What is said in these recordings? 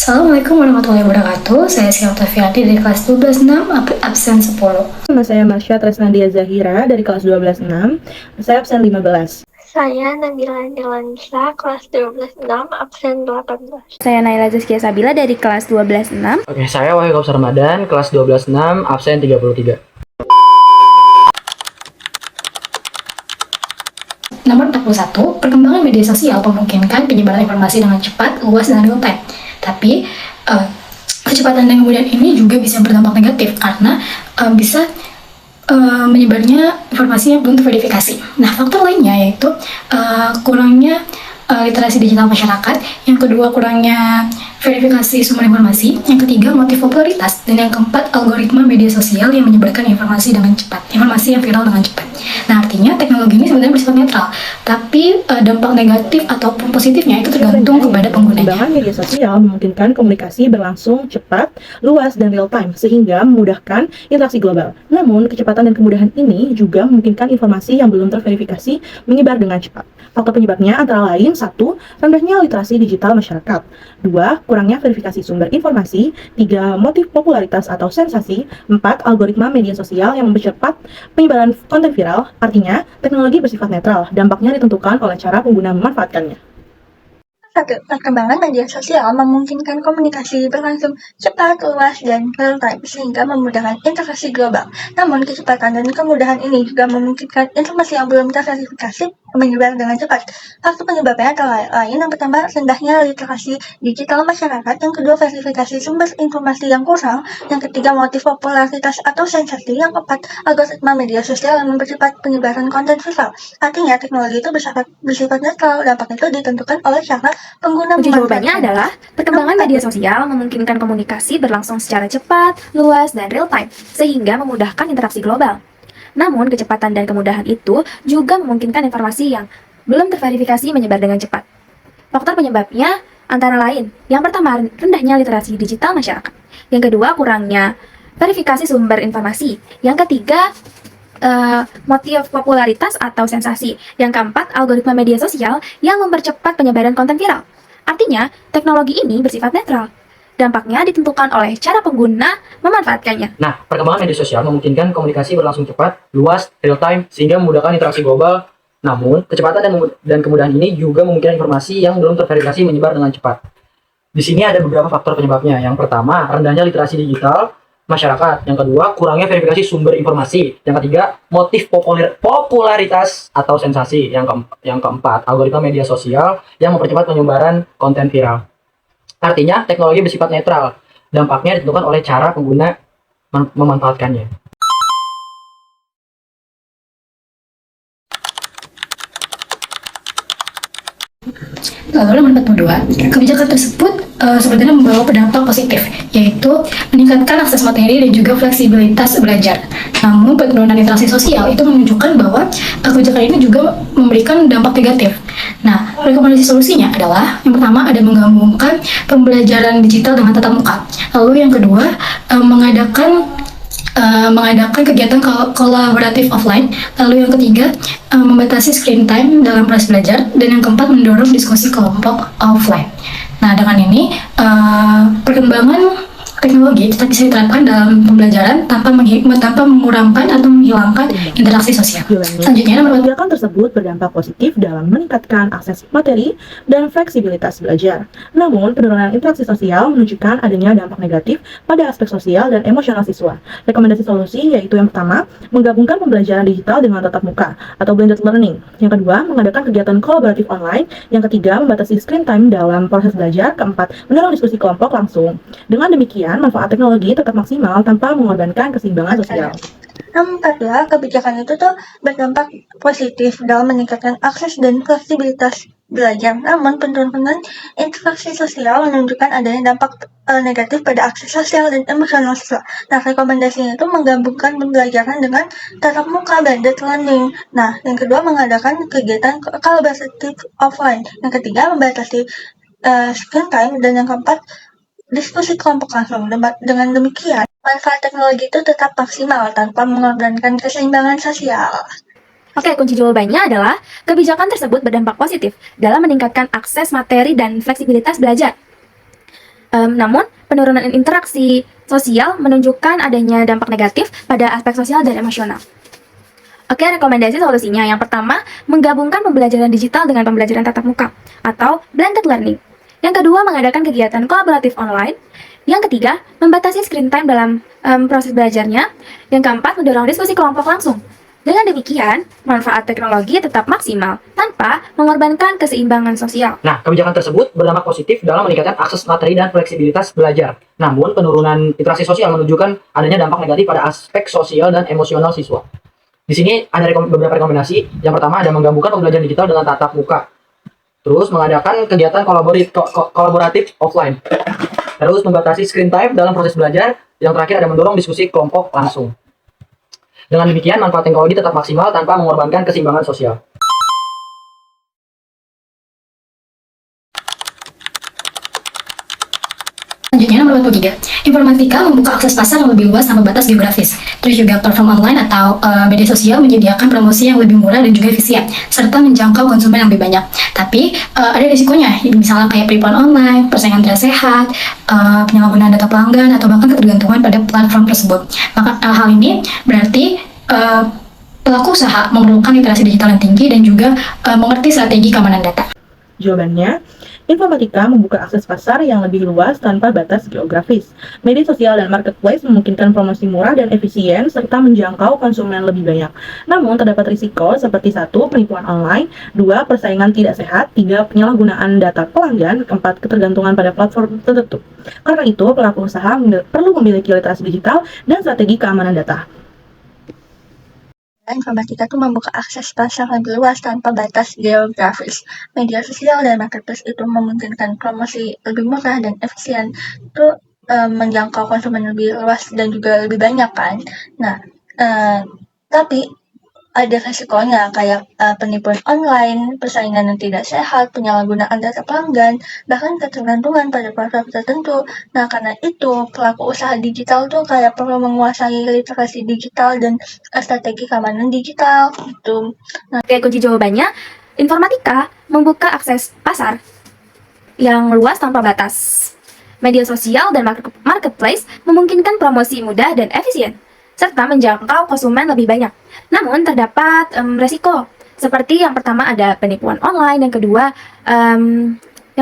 Assalamualaikum warahmatullahi wabarakatuh. Saya Sri Oktaviati dari kelas 12-6, absen 10. Nama saya Marsha Tresnandia Zahira dari kelas 12-6. Saya absen 15. Saya Nabila Nirlanisa, kelas 12-6, absen 18. Saya Naila Zaskia Sabila dari kelas 12-6. Oke, saya Wahyu Kausar Ramadan, kelas 12-6, absen 33. Nomor 41, perkembangan media sosial memungkinkan penyebaran informasi dengan cepat, luas, dan real time. Tapi, kecepatan dan kemudian ini juga bisa berdampak negatif karena bisa menyebarnya informasi yang belum terverifikasi. Nah, faktor lainnya yaitu kurangnya literasi digital masyarakat, yang kedua kurangnya verifikasi sumber informasi, yang ketiga motif popularitas, dan yang keempat algoritma media sosial yang menyebarkan informasi dengan cepat, informasi yang viral dengan cepat. Nah, artinya teknologi ini sebenarnya bersifat netral, tapi dampak negatif ataupun positifnya itu tergantung kepada penggunanya. Perkembangan media sosial memungkinkan komunikasi berlangsung cepat, luas, dan real time, sehingga memudahkan interaksi global. Namun, kecepatan dan kemudahan ini juga memungkinkan informasi yang belum terverifikasi menyebar dengan cepat. Faktor penyebabnya antara lain: 1. Rendahnya literasi digital masyarakat. 2. Kurangnya verifikasi sumber informasi. 3. Motif popularitas atau sensasi. 4. Algoritma media sosial yang mempercepat penyebaran konten viral. Artinya, teknologi bersifat netral, dampaknya ditentukan oleh cara pengguna memanfaatkannya. 1. Perkembangan media sosial memungkinkan komunikasi berlangsung cepat, luas, dan real time sehingga memudahkan interaksi global. Namun, kecepatan dan kemudahan ini juga memungkinkan informasi yang belum terverifikasi menyebar dengan cepat. Faktor penyebabnya antara lain: yang pertama, rendahnya literasi digital masyarakat, yang kedua, verifikasi sumber informasi yang kurang, yang ketiga, motif popularitas atau sensasi, yang keempat, algoritma media sosial yang mempercepat penyebaran konten viral. Artinya, teknologi itu bersifat netral, dampaknya itu ditentukan oleh cara pengguna. Kunci jawabannya adalah perkembangan media sosial memungkinkan komunikasi berlangsung secara cepat, luas, dan real time, sehingga memudahkan interaksi global. Namun, kecepatan dan kemudahan itu juga memungkinkan informasi yang belum terverifikasi menyebar dengan cepat. Faktor penyebabnya antara lain: yang pertama, rendahnya literasi digital masyarakat. Yang kedua, kurangnya verifikasi sumber informasi. Yang ketiga, motif popularitas atau sensasi. Yang keempat, algoritma media sosial yang mempercepat penyebaran konten viral. Artinya, teknologi ini bersifat netral. Dampaknya ditentukan oleh cara pengguna memanfaatkannya. Nah, perkembangan media sosial memungkinkan komunikasi berlangsung cepat, luas, real time, sehingga memudahkan interaksi global. Namun, kecepatan dan kemudahan ini juga memungkinkan informasi yang belum terverifikasi menyebar dengan cepat. Di sini ada beberapa faktor penyebabnya. Yang pertama, rendahnya literasi digital masyarakat. Yang kedua, kurangnya verifikasi sumber informasi. Yang ketiga, motif popularitas atau sensasi. Yang keempat, algoritma media sosial yang mempercepat penyebaran konten viral. Artinya, teknologi bersifat netral. Dampaknya ditentukan oleh cara pengguna memanfaatkannya. Lalu nomor 42, kebijakan tersebut sebenarnya membawa berdampak positif, yaitu meningkatkan akses materi dan juga fleksibilitas belajar. Namun penurunan interaksi sosial itu menunjukkan bahwa kebijakan ini juga memberikan dampak negatif. Nah, rekomendasi solusinya adalah: yang pertama, ada menggabungkan pembelajaran digital dengan tatap muka. Lalu yang kedua, mengadakan kegiatan kolaboratif offline. Lalu yang ketiga, membatasi screen time dalam proses belajar. Dan yang keempat, mendorong diskusi kelompok offline. Nah, dengan ini perkembangan teknologi tetap bisa diterapkan dalam pembelajaran tanpa mengurangi atau menghilangkan interaksi sosial. Selanjutnya, nomor 4. Kebijakan tersebut berdampak positif dalam meningkatkan akses materi dan fleksibilitas belajar. Namun, penurunan interaksi sosial menunjukkan adanya dampak negatif pada aspek sosial dan emosional siswa. Rekomendasi solusi yaitu: yang pertama, menggabungkan pembelajaran digital dengan tatap muka atau blended learning. Yang kedua, mengadakan kegiatan kolaboratif online. Yang ketiga, membatasi screen time dalam proses belajar. Keempat, mendorong diskusi kelompok langsung. Dengan demikian, manfaat teknologi tetap maksimal tanpa mengorbankan keseimbangan sosial. Nomor 14, kebijakan itu tuh berdampak positif dalam meningkatkan akses dan fleksibilitas belajar. Namun, penurunan interaksi sosial menunjukkan adanya dampak negatif pada akses sosial dan emosional siswa. Nah, rekomendasinya itu menggabungkan pembelajaran dengan tatap muka, blended learning. Nah, yang kedua, mengadakan kegiatan kolaboratif offline. Yang ketiga, membatasi screen time. Dan yang keempat, diskusi kelompok langsung. Dengan demikian, manfaat teknologi itu tetap maksimal tanpa mengorbankan keseimbangan sosial. Oke, kunci jawabannya adalah kebijakan tersebut berdampak positif dalam meningkatkan akses materi dan fleksibilitas belajar. Namun, penurunan interaksi sosial menunjukkan adanya dampak negatif pada aspek sosial dan emosional. Oke, rekomendasi solusinya. Yang pertama, menggabungkan pembelajaran digital dengan pembelajaran tatap muka atau blended learning. Yang kedua, mengadakan kegiatan kolaboratif online. Yang ketiga, membatasi screen time dalam proses belajarnya. Yang keempat, mendorong diskusi kelompok langsung. Dengan demikian, manfaat teknologi tetap maksimal tanpa mengorbankan keseimbangan sosial. Nah, kebijakan tersebut berdampak positif dalam meningkatkan akses materi dan fleksibilitas belajar. Namun, penurunan interaksi sosial menunjukkan adanya dampak negatif pada aspek sosial dan emosional siswa. Di sini ada beberapa rekomendasi. Yang pertama ada menggabungkan pembelajaran digital dengan tatap muka. Terus mengadakan kegiatan kolaboratif offline. Terus membatasi screen time dalam proses belajar. Yang terakhir ada mendorong diskusi kelompok langsung. Dengan demikian manfaat teknologi tetap maksimal tanpa mengorbankan keseimbangan sosial. Selanjutnya nomor 23, informatika membuka akses pasar yang lebih luas tanpa batas geografis. Terus juga platform online atau media sosial menyediakan promosi yang lebih murah dan juga efisien, serta menjangkau konsumen yang lebih banyak. Tapi ada risikonya, misalnya kayak penipuan online, persaingan tidak sehat, penyalahgunaan data pelanggan, atau bahkan ketergantungan pada platform tersebut. Maka hal ini berarti pelaku usaha memerlukan literasi digital yang tinggi dan juga mengerti strategi keamanan data. Jawabannya, informatika membuka akses pasar yang lebih luas tanpa batas geografis. Media sosial dan marketplace memungkinkan promosi murah dan efisien serta menjangkau konsumen lebih banyak. Namun, terdapat risiko seperti 1. Penipuan online, 2. Persaingan tidak sehat, 3. Penyalahgunaan data pelanggan, 4. Ketergantungan pada platform tertentu. Karena itu, pelaku usaha perlu memiliki literasi digital dan strategi keamanan data. Informatika itu membuka akses pasar lebih luas tanpa batas geografis. Media sosial dan marketplace itu memungkinkan promosi lebih murah dan efisien. Itu menjangkau konsumen lebih luas dan juga lebih banyak kan. Nah, tapi ada resikonya kayak penipuan online, persaingan yang tidak sehat, penyalahgunaan data pelanggan, bahkan ketergantungan pada platform tertentu. Nah, karena itu pelaku usaha digital tuh kayak perlu menguasai literasi digital dan strategi keamanan digital gitu. Oke, kunci jawabannya, informatika membuka akses pasar yang luas tanpa batas. Media sosial dan marketplace memungkinkan promosi mudah dan efisien, serta menjangkau konsumen lebih banyak. Namun, terdapat resiko, seperti yang pertama ada penipuan online, yang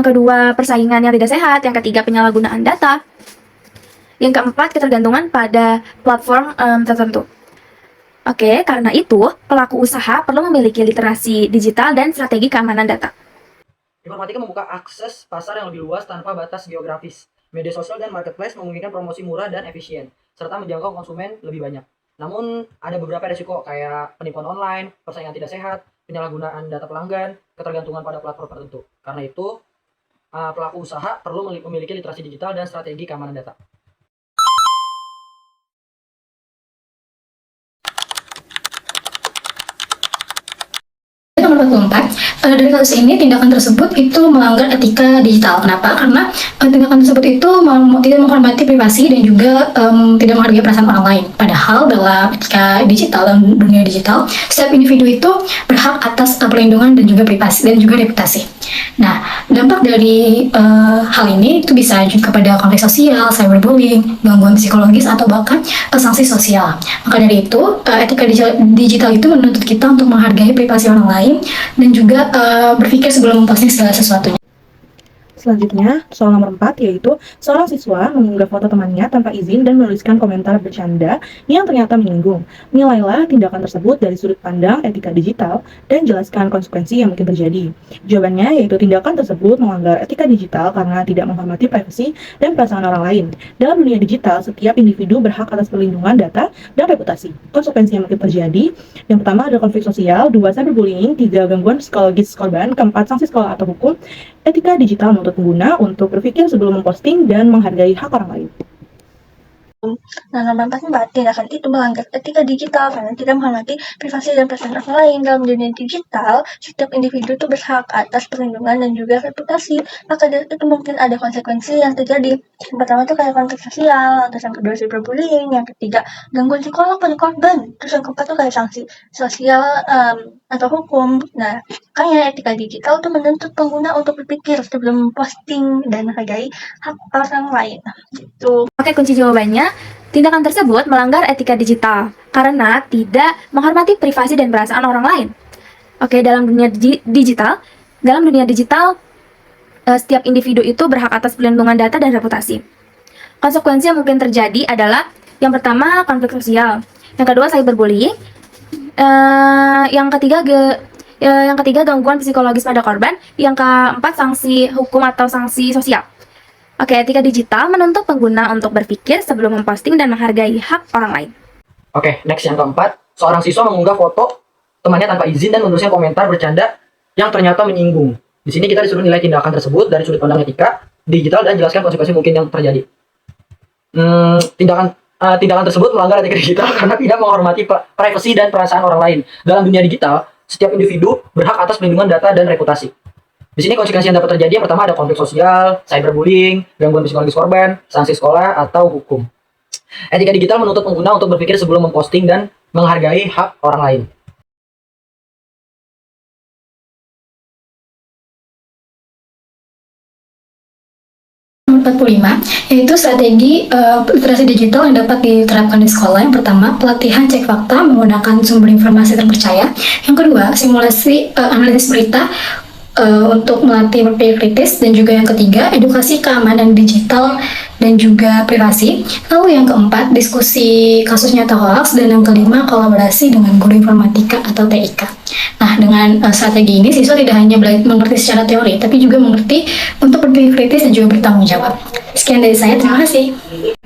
kedua persaingan yang tidak sehat, yang ketiga penyalahgunaan data, yang keempat ketergantungan pada platform tertentu. Oke, karena itu pelaku usaha perlu memiliki literasi digital dan strategi keamanan data. Informatika membuka akses pasar yang lebih luas tanpa batas geografis. Media sosial dan marketplace memungkinkan promosi murah dan efisien, serta menjangkau konsumen lebih banyak. Namun, ada beberapa resiko kayak penipuan online, persaingan tidak sehat, penyalahgunaan data pelanggan, ketergantungan pada platform tertentu. Karena itu, pelaku usaha perlu memiliki literasi digital dan strategi keamanan data. Nomor 24, dari kasus ini tindakan tersebut itu melanggar etika digital. Kenapa? Karena tindakan tersebut itu tidak menghormati privasi dan juga tidak menghargai perasaan orang lain. Padahal dalam etika digital, dalam dunia digital, setiap individu itu berhak atas perlindungan dan juga privasi dan juga reputasi. Nah, dampak dari hal ini itu bisa juga pada konflik sosial, cyberbullying, gangguan psikologis, atau bahkan sanksi sosial. Maka dari itu, etika digital itu menuntut kita untuk menghargai privasi orang lain dan juga berpikir sebelum memposting segala sesuatunya. Selanjutnya, soal nomor 4 yaitu seorang siswa mengunggah foto temannya tanpa izin dan menuliskan komentar bercanda yang ternyata menyinggung. Nilailah tindakan tersebut dari sudut pandang etika digital dan jelaskan konsekuensi yang mungkin terjadi. Jawabannya yaitu tindakan tersebut melanggar etika digital karena tidak menghormati privasi dan perasaan orang lain. Dalam dunia digital, setiap individu berhak atas perlindungan data dan reputasi. Konsekuensi yang mungkin terjadi, yang pertama ada konflik sosial, 2 cyberbullying, 3 gangguan psikologis korban, 4 sanksi sekolah atau hukum. Etika digital menuntut pengguna untuk berpikir sebelum memposting dan menghargai hak orang lain. Nah, nomor 44, tindakan itu melanggar etika digital karena tidak menghormati privasi dan perasaan orang lain. Dalam dunia digital, setiap individu itu berhak atas perlindungan dan juga reputasi. Maka dari itu mungkin ada konsekuensi yang terjadi. Yang pertama itu kayak konflik sosial, terus yang kedua cyberbullying, yang ketiga gangguan psikolog pada korban, terus yang keempat tuh kayak sanksi sosial atau hukum. Nah, makanya etika digital tuh menuntut pengguna untuk berpikir sebelum posting dan menghargai hak orang lain. Gitu. Oke, kunci jawabannya, tindakan tersebut melanggar etika digital karena tidak menghormati privasi dan perasaan orang lain. Oke, dalam dunia digital, setiap individu itu berhak atas perlindungan data dan reputasi. Konsekuensi yang mungkin terjadi adalah yang pertama konflik sosial, yang kedua cyberbullying, yang ketiga gangguan psikologis pada korban, yang keempat sanksi hukum atau sanksi sosial. Oke, etika digital menuntut pengguna untuk berpikir sebelum memposting dan menghargai hak orang lain. Oke, next yang keempat, seorang siswa mengunggah foto temannya tanpa izin dan menuliskan komentar bercanda yang ternyata menyinggung. Di sini kita disuruh nilai tindakan tersebut dari sudut pandang etika digital dan jelaskan konsekuensi mungkin yang terjadi. Tindakan tersebut melanggar etika digital karena tidak menghormati privasi dan perasaan orang lain. Dalam dunia digital, setiap individu berhak atas perlindungan data dan reputasi. Di sini konsekuensi yang dapat terjadi yang pertama ada konflik sosial, cyberbullying, gangguan psikologis korban, sanksi sekolah, atau hukum. Etika digital menuntut pengguna untuk berpikir sebelum memposting dan menghargai hak orang lain. Nomor 45, yaitu strategi literasi digital yang dapat diterapkan di sekolah. Yang pertama, pelatihan cek fakta menggunakan sumber informasi terpercaya. Yang kedua, simulasi analisis berita untuk melatih berpikir kritis. Dan juga yang ketiga, edukasi keamanan digital dan juga privasi. Lalu yang keempat, diskusi kasus nyata hoax. Dan yang kelima, kolaborasi dengan guru informatika atau TIK. Nah, dengan strategi ini, siswa tidak hanya mengerti secara teori, tapi juga mengerti untuk berpikir kritis dan juga bertanggung jawab. Sekian dari saya, terima kasih.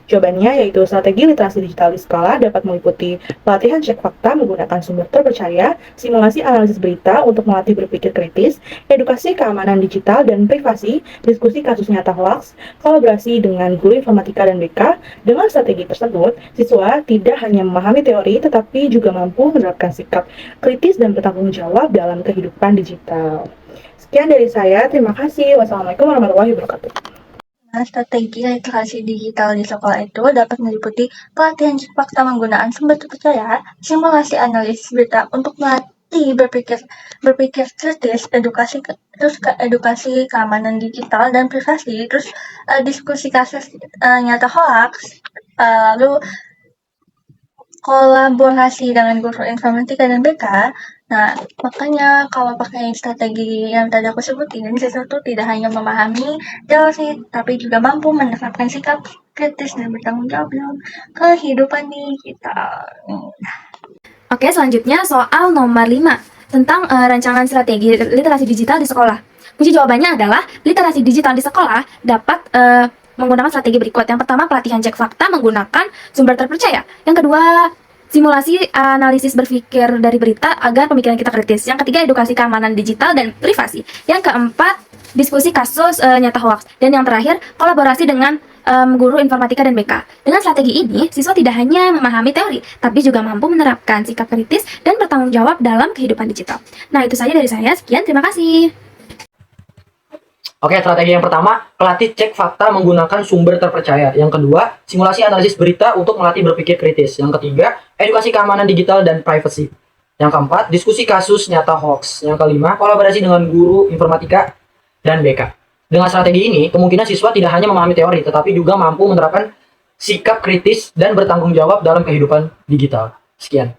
Jawabannya yaitu strategi literasi digital di sekolah dapat meliputi pelatihan cek fakta menggunakan sumber terpercaya, simulasi analisis berita untuk melatih berpikir kritis, edukasi keamanan digital dan privasi, diskusi kasus nyata hoax, kolaborasi dengan guru informatika dan BK. Dengan strategi tersebut, siswa tidak hanya memahami teori tetapi juga mampu menerapkan sikap kritis dan bertanggung jawab dalam kehidupan digital. Sekian dari saya, terima kasih. Wassalamualaikum warahmatullahi wabarakatuh. Nah, strategi literasi digital di sekolah itu dapat meliputi pelatihan cek fakta menggunaan sumber terpercaya, simulasi analisis berita untuk melatih berpikir kritis, edukasi keamanan digital dan privasi, terus diskusi kasus nyata hoax, lalu kolaborasi dengan guru informatika dan BK. Nah, makanya kalau pakai strategi yang tadi aku sebutin, siswa tuh tidak hanya memahami teori, tapi juga mampu menerapkan sikap kritis dan bertanggung jawab dalam kehidupan digital. Oke, selanjutnya soal nomor 5 tentang rancangan strategi literasi digital di sekolah. Kunci jawabannya adalah literasi digital di sekolah dapat menggunakan strategi berikut. Yang pertama, pelatihan cek fakta menggunakan sumber terpercaya. Yang kedua, simulasi analisis berpikir dari berita agar pemikiran kita kritis. Yang ketiga, edukasi keamanan digital dan privasi. Yang keempat, diskusi kasus nyata hoax. Dan yang terakhir, kolaborasi dengan guru informatika dan BK. Dengan strategi ini, siswa tidak hanya memahami teori, tapi juga mampu menerapkan sikap kritis dan bertanggung jawab dalam kehidupan digital. Nah, itu saja dari saya. Sekian, terima kasih. Oke, strategi yang pertama, pelatih cek fakta menggunakan sumber terpercaya. Yang kedua, simulasi analisis berita untuk melatih berpikir kritis. Yang ketiga, edukasi keamanan digital dan privacy. Yang keempat, diskusi kasus nyata hoax. Yang kelima, kolaborasi dengan guru informatika dan BK. Dengan strategi ini, kemungkinan siswa tidak hanya memahami teori, tetapi juga mampu menerapkan sikap kritis dan bertanggung jawab dalam kehidupan digital. Sekian.